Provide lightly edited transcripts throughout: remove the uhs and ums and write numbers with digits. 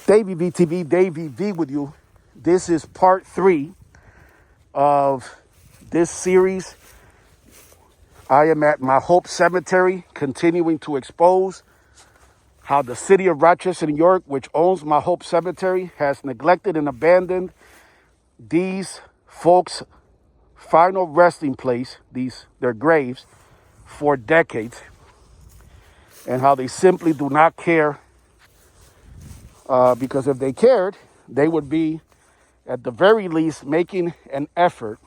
Davey VTV, Davey V with you. This is part 3 of this series. I am at My Hope Cemetery, continuing to expose how the city of Rochester, New York, which owns My Hope Cemetery, has neglected and abandoned these folks' final resting place, their graves, for decades, and how they simply do not care, because if they cared, they would be, at the very least, making an effort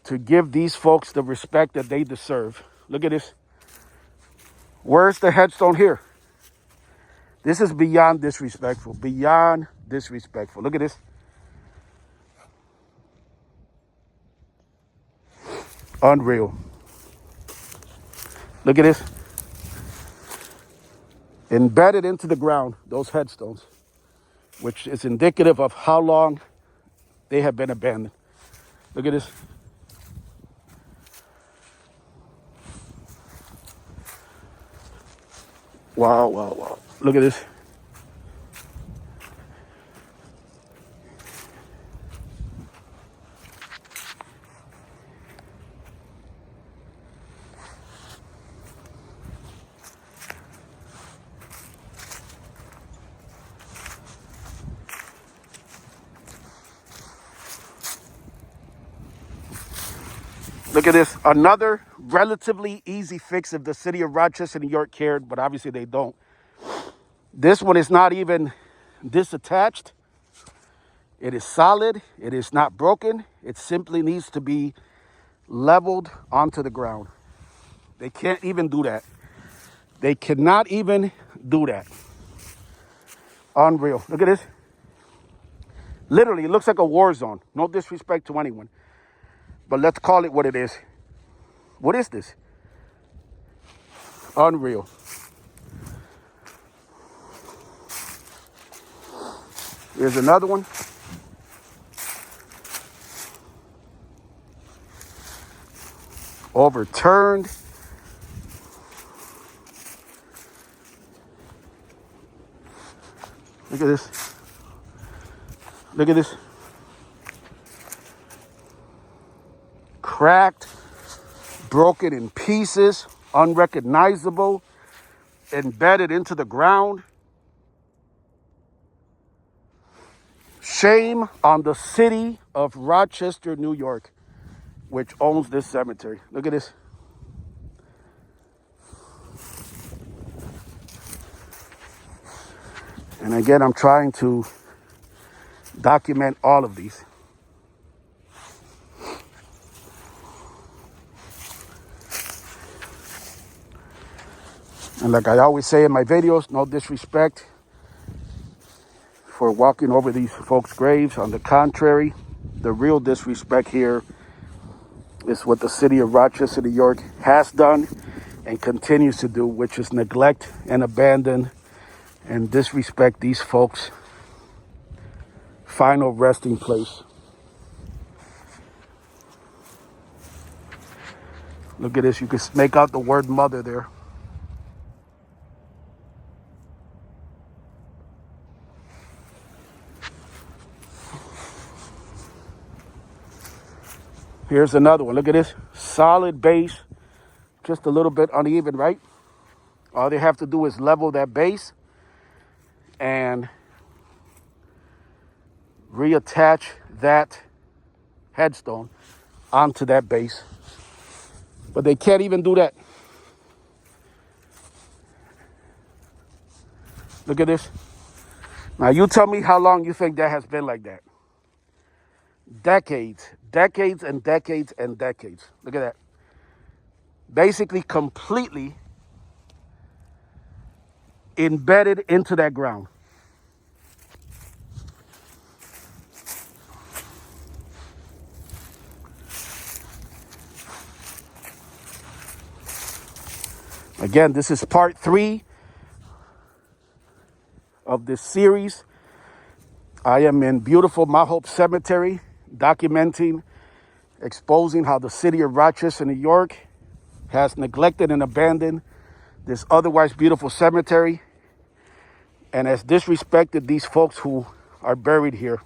to give these folks the respect that they deserve. Look at this. Where's the headstone here? This is beyond disrespectful. Beyond disrespectful. Look at this. Unreal. Look at this. Embedded into the ground, those headstones, which is indicative of how long they have been abandoned. Look at this. Wow, wow, wow. Look at this. Look at this. Another relatively easy fix if the city of Rochester, New York cared, but obviously they don't. This one is not even disattached. It is solid. It is not broken. It simply needs to be leveled onto the ground. They can't even do that. They cannot even do that. Unreal. Look at this. Literally, it looks like a war zone. No disrespect to anyone, but let's call it what it is. What is this? Unreal. Here's another one. Overturned. Look at this. Look at this. Cracked, broken in pieces, unrecognizable, embedded into the ground. Shame on the city of Rochester, New York, which owns this cemetery. Look at this. And again, I'm trying to document all of these. And like I always say in my videos, no disrespect for walking over these folks' graves. On the contrary, the real disrespect here is what the city of Rochester, New York has done and continues to do, which is neglect and abandon and disrespect these folks' final resting place. Look at this. You can make out the word mother there. Here's another one. Look at this. Solid base. Just a little bit uneven, right? All they have to do is level that base and reattach that headstone onto that base. But they can't even do that. Look at this. Now you tell me how long you think that has been like that. Decades and decades and decades. Look at that. Basically completely embedded into that ground. Again, this is part 3 of this series. I am in beautiful My Hope Cemetery, documenting, exposing how the city of Rochester, New York has neglected and abandoned this otherwise beautiful cemetery. and has disrespected these folks who are buried here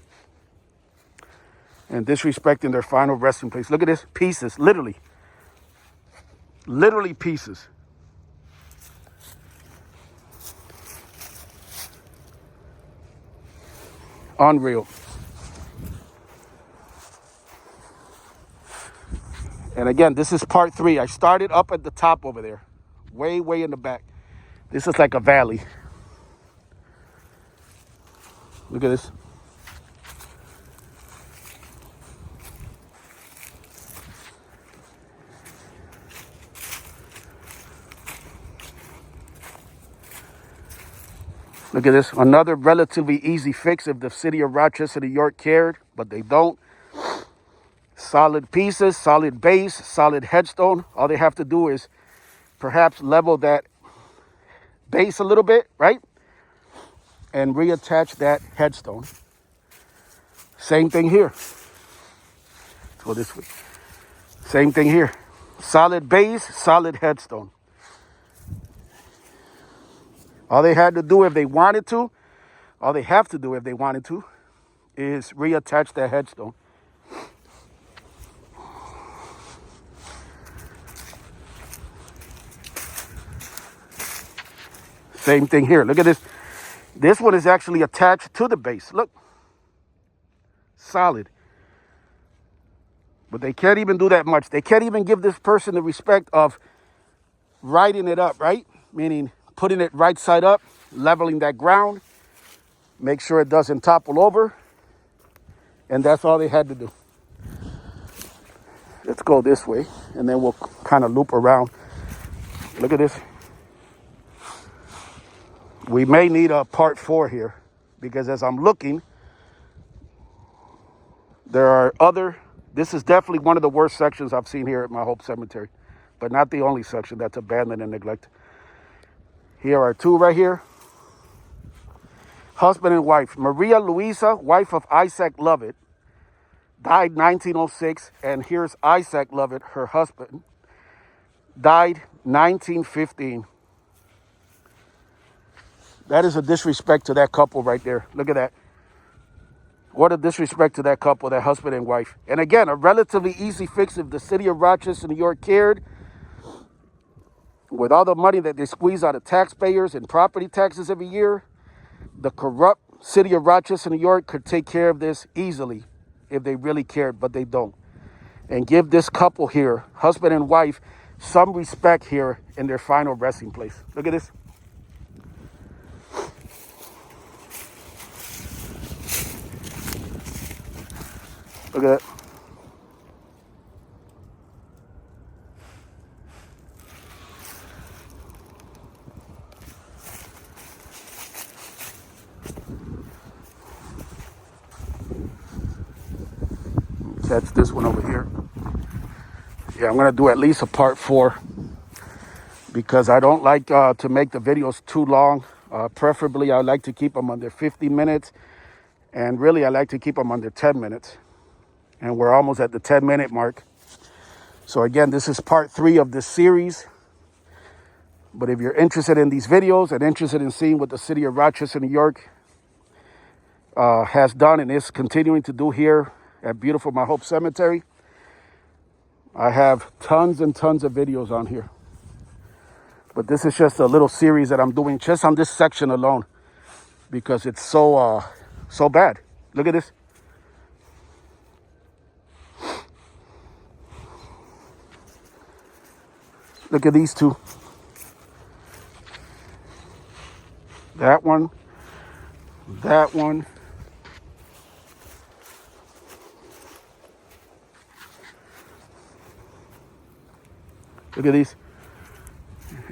and disrespecting their final resting place. Look at this, pieces, literally pieces. Unreal. And again, this is part 3. I started up at the top over there, way in the back. This is like a valley. Look at this. Look at this. Another relatively easy fix if the city of Rochester, New York cared, but they don't. Solid pieces, solid base, solid headstone. All they have to do is perhaps level that base a little bit, right? And reattach that headstone. Same thing here. Let's go this way. Same thing here. Solid base, solid headstone. All they had to do if they wanted to, all they have to do if they wanted to, is reattach that headstone. Same thing here. Look at this. This one is actually attached to the base. Look. Solid. But they can't even do that much. They can't even give this person the respect of writing it up, right? Meaning putting it right side up, leveling that ground, make sure it doesn't topple over. And that's all they had to do. Let's go this way, and then we'll kind of loop around. Look at this. We may need a part 4 here, because as I'm looking, there are other, this is definitely one of the worst sections I've seen here at My Hope Cemetery, but not the only section that's abandoned and neglected. Here are 2 right here. Husband and wife. Maria Luisa, wife of Isaac Lovett, died 1906. And here's Isaac Lovett, her husband, died 1915. That is a disrespect to that couple right there. Look at that. What a disrespect to that couple, that husband and wife. And again, a relatively easy fix if the city of Rochester, New York cared. With all the money that they squeeze out of taxpayers and property taxes every year, the corrupt city of Rochester, New York could take care of this easily if they really cared, but they don't. And give this couple here, husband and wife, some respect here in their final resting place. Look at this. Look at that. That's this one over here. Yeah, I'm going to do at least a part 4 because I don't like to make the videos too long. Preferably, I like to keep them under 50 minutes. And really, I like to keep them under 10 minutes. And we're almost at the 10-minute mark. So again, this is part 3 of this series. But if you're interested in these videos and interested in seeing what the city of Rochester, New York has done and is continuing to do here at beautiful My Hope Cemetery, I have tons and tons of videos on here. But this is just a little series that I'm doing just on this section alone because it's so bad. Look at this. Look at these 2. That one. That one. Look at these.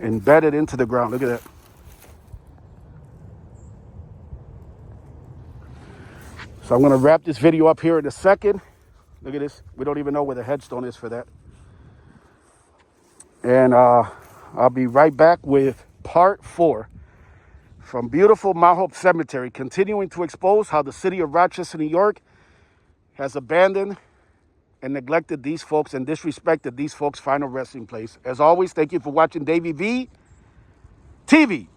Embedded into the ground. Look at that. So I'm going to wrap this video up here in a second. Look at this. We don't even know where the headstone is for that. And I'll be right back with part 4 from beautiful My Hope Cemetery, continuing to expose how the city of Rochester, New York has abandoned and neglected these folks and disrespected these folks' final resting place. As always, thank you for watching Davey V TV.